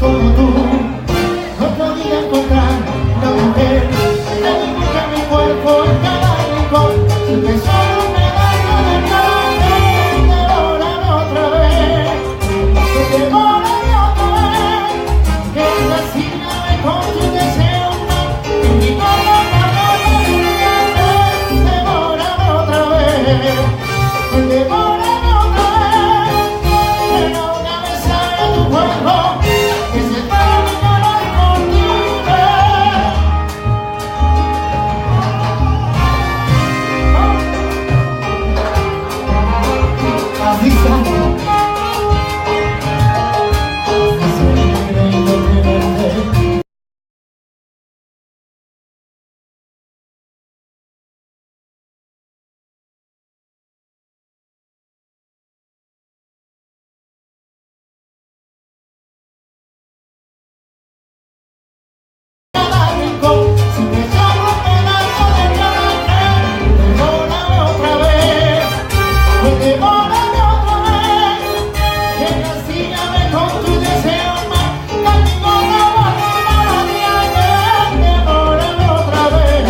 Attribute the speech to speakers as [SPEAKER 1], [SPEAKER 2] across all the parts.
[SPEAKER 1] como tú. No he podido encontrar una mujer que dibuja mi cuerpo en cada rincón. Si que solo un pedazo de carne, devórame otra vez. Devórame otra vez. Que fascíname con tu deseo. Que mi corazón no me olvide. Devórame otra vez. Devórame otra vez. Que no me salga tu cuerpo. Que se para mi calor contigo. Así está. Si me llamo un pedazo de carácter, devórame otra vez, pues devórame otra vez, que castígame con tu deseo más, contigo no vuelvo más a mirar, devórame otra vez,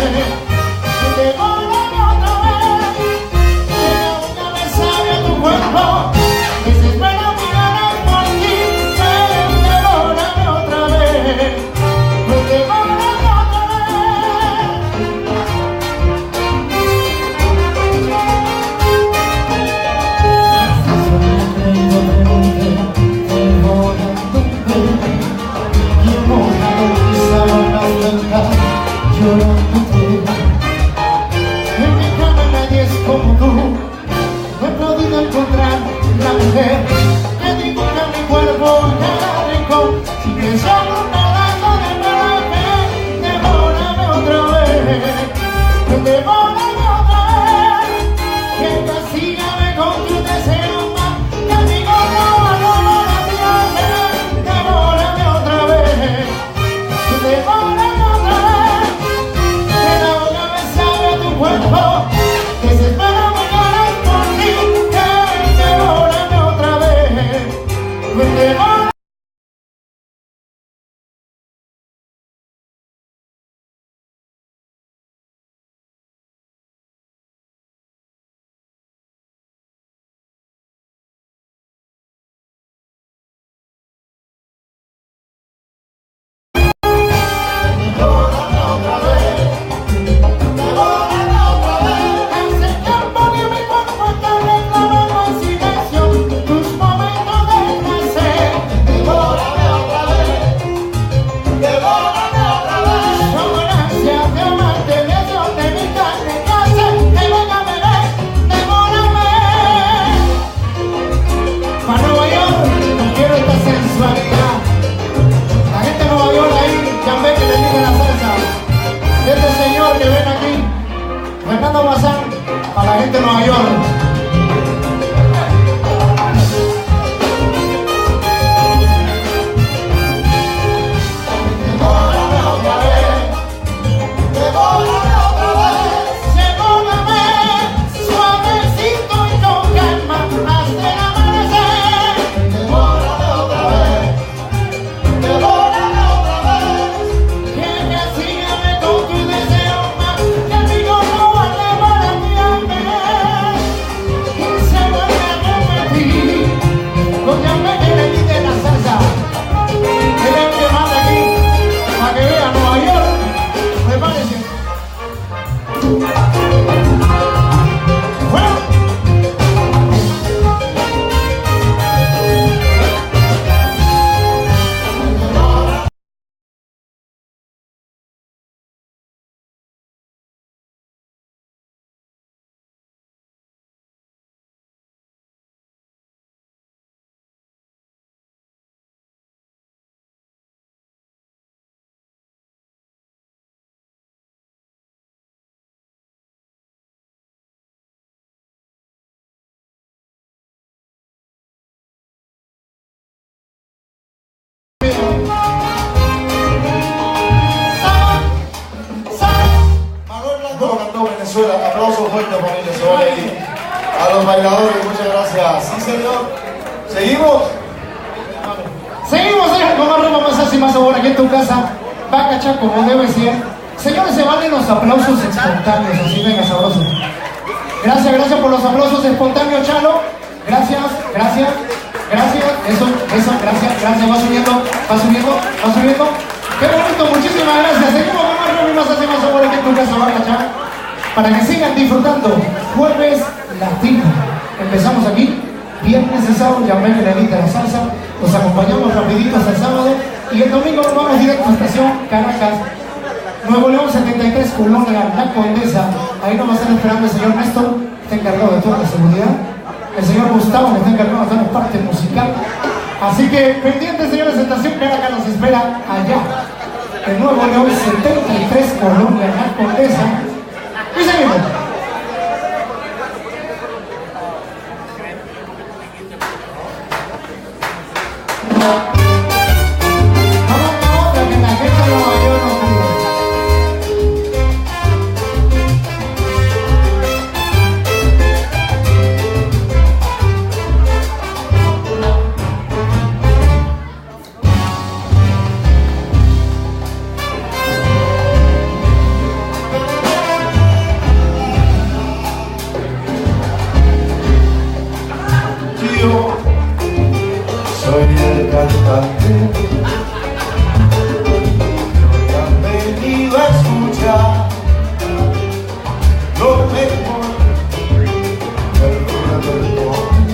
[SPEAKER 1] devórame otra vez, que nunca me sabe tu cuerpo, que se espera mi ganas por ti, devórame otra vez, pues devórame. Llorándote, en mi cama nadie es como tú. No he podido encontrar la mujer que dibuja mi cuerpo en cada rincón. Si me solo un pedazo de coraje, devórame otra vez, devórame otra vez, que castígame con tu deseo más, que amigo no valoro la tierra, devórame otra vez, devórame. Cuerpo, que se espera mi ganas por ti, que devórame otra vez, devórame. Para la gente de Nueva York. Devórame otra vez, devórame otra vez, devórame suavecito y con calma hasta el amanecer. Devórame otra vez, devórame otra vez, que castígame con tu deseo más, que amigo no vale para ti. Y se vuelve a repetir, porque al ver que le quite la salsa, que ven que manda aquí, para que vea Nueva York, prepárense. Bueno.
[SPEAKER 2] Venezuela, aplausos fuertes para Venezuela y a los bailadores, muchas gracias. Sí, señor. ¿Seguimos?
[SPEAKER 1] Seguimos con más llama más así más ahora aquí en tu casa. Va a cachar como debe ser. Señores, se valen los aplausos espontáneos, así venga sabroso. Gracias, gracias por los aplausos espontáneos, Chalo. Gracias, gracias, gracias. Eso, gracias, gracias. Va subiendo, va subiendo, va subiendo. Qué bonito, muchísimas gracias. Seguimos con más Remy, más así más ahora aquí en tu casa, va a cachar. Para que sigan disfrutando. Jueves Latino. Empezamos aquí. Viernes y sábado, llamé Melenita la salsa. Nos acompañamos rapiditos el sábado. Y el domingo nos vamos directo a Estación Caracas, Nuevo León 73, Colonia La Condesa. Ahí nos va a estar esperando el señor Néstor, está encargado de toda la seguridad. El señor Gustavo, que está encargado de toda la parte musical. Así que pendientes, señores, Estación Caracas nos espera allá. El Nuevo León 73, Colonia La Condesa. Y seguimos.
[SPEAKER 2] Soy el cantante, no han venido a escuchar lo mejor del repertorio.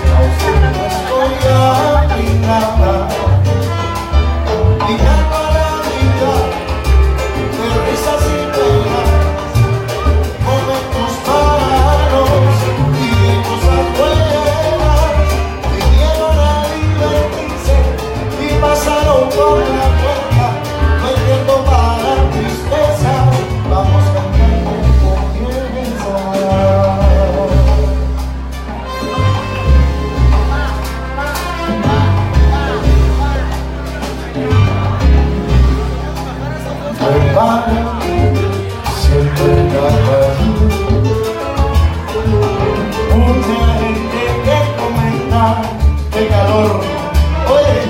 [SPEAKER 2] A usted no estoy aplicada, ligando a la vida de risas y penas, momentos malos y de cosas buenas. Vinieron a divertirse y pasaron por la puerta. No hay tiempo para tristeza, vamos cantando comienza. Prepara siempre capaz. Mucha gente que comenta qué calor. Oye,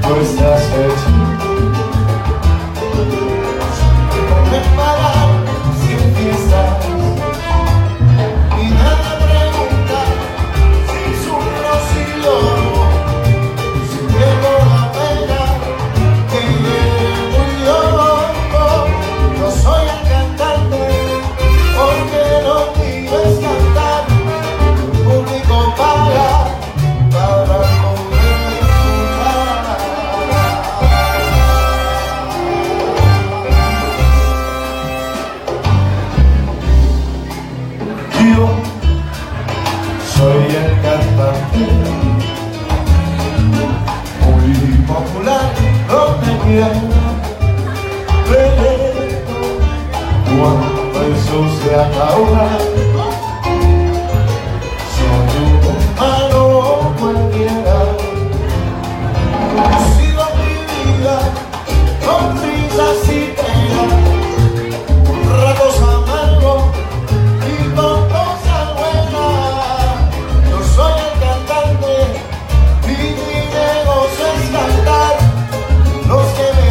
[SPEAKER 2] tú estás hecho. No me parar sin fiestas. Y nada pregunta si sufro, si lloro, si tengo la pena que llevo yo. Yo soy el cantante, porque lo mío es cantar. El público paga para poder escuchar. Yo soy el cantante, muy popular, donde quiera. Cuando eso se acaba, soy un humano cualquiera. Sigo mi vida con risas y penas, con ratos amargos y con cosas buenas. Yo soy el cantante y mi negocio es cantar. Los que me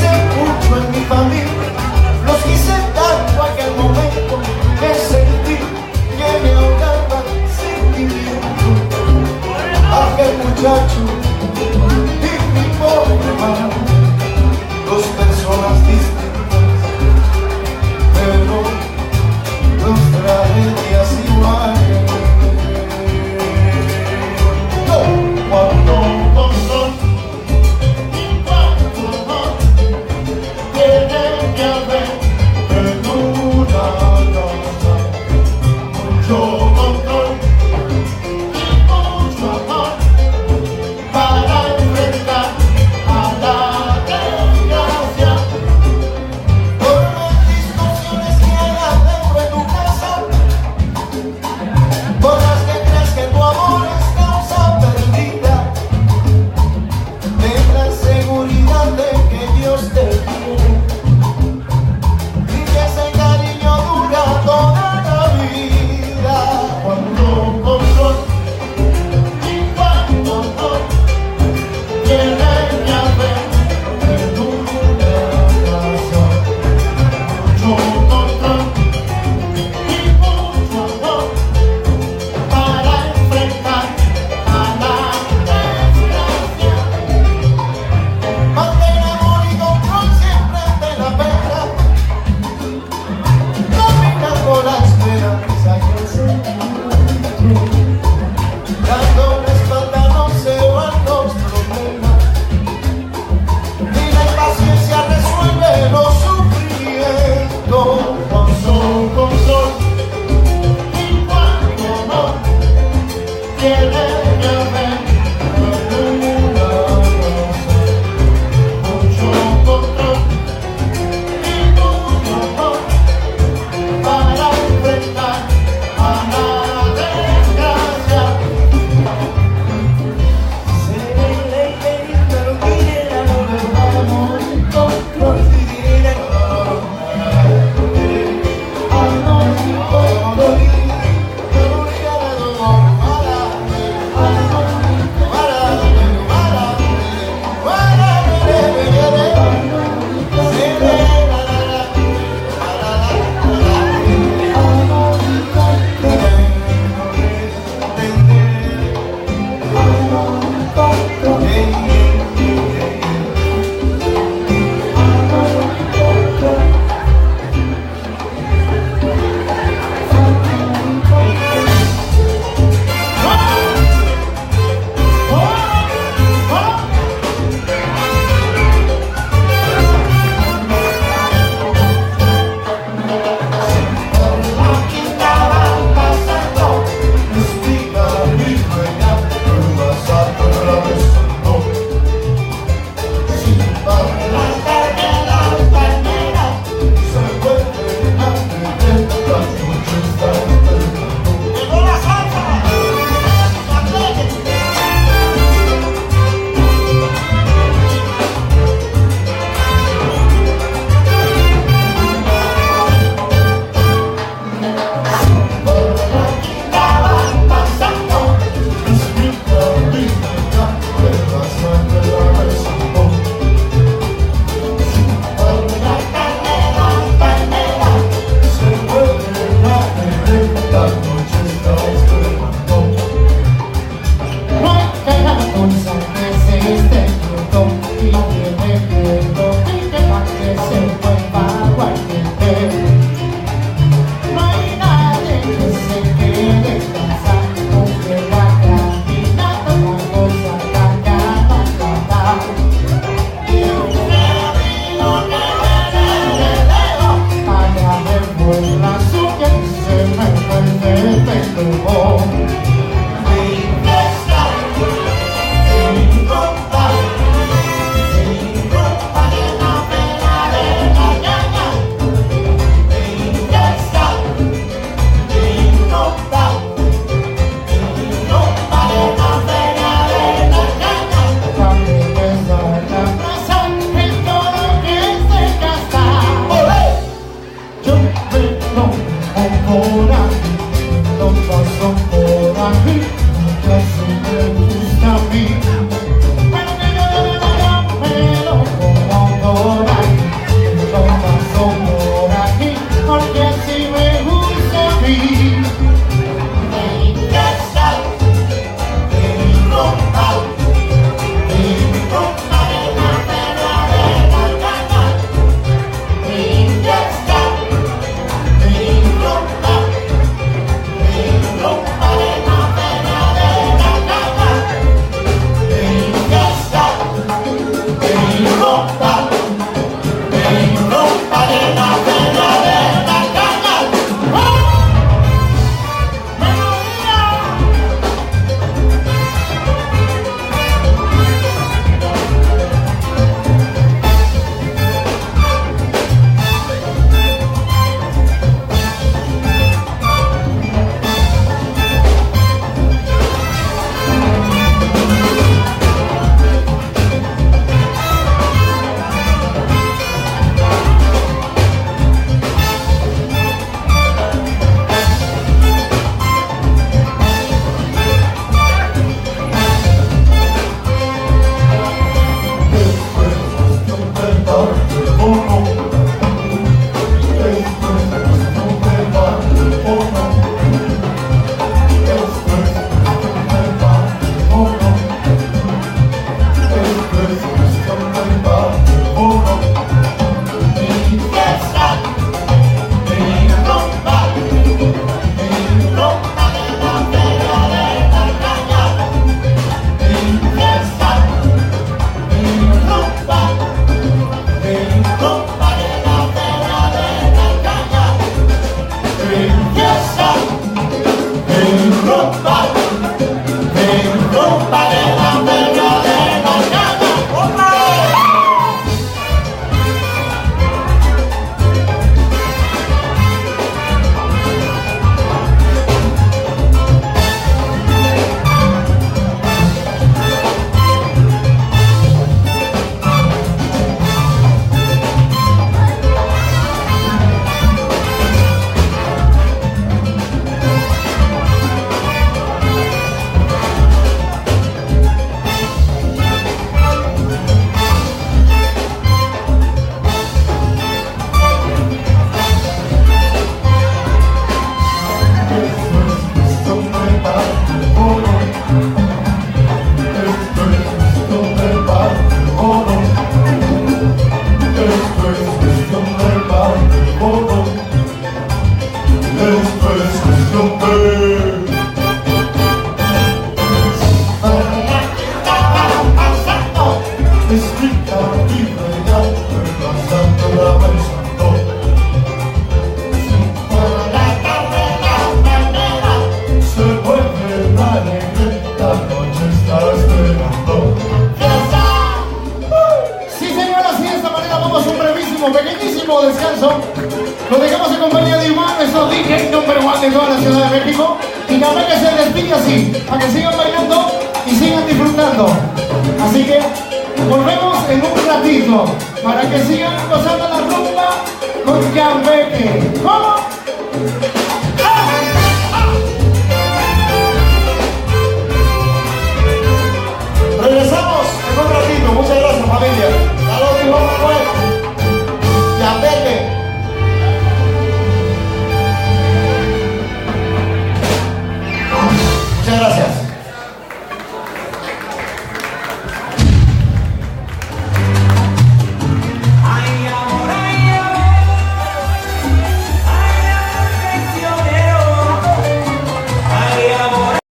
[SPEAKER 1] quise mucho en mi familia, los quise tanto aquel momento que sentí que me ahogaba sentimiento. Aquel muchacho y mi pobre madre, dos personas distintas, pero dos tragedias iguales. Cuánto dolor y cuánto amor tiene que haber en una casa. Mucho control y mucho amor para enfrentar a la cortísimo, pequeñísimo descanso. Lo dejamos en compañía de Iván, nuestro DJ number one de toda la Ciudad de México. Y también que se despide así, para que sigan bailando y sigan disfrutando. Así que volvemos en un ratito, para que sigan gozando la rumba con Jan Beque. ¿Cómo?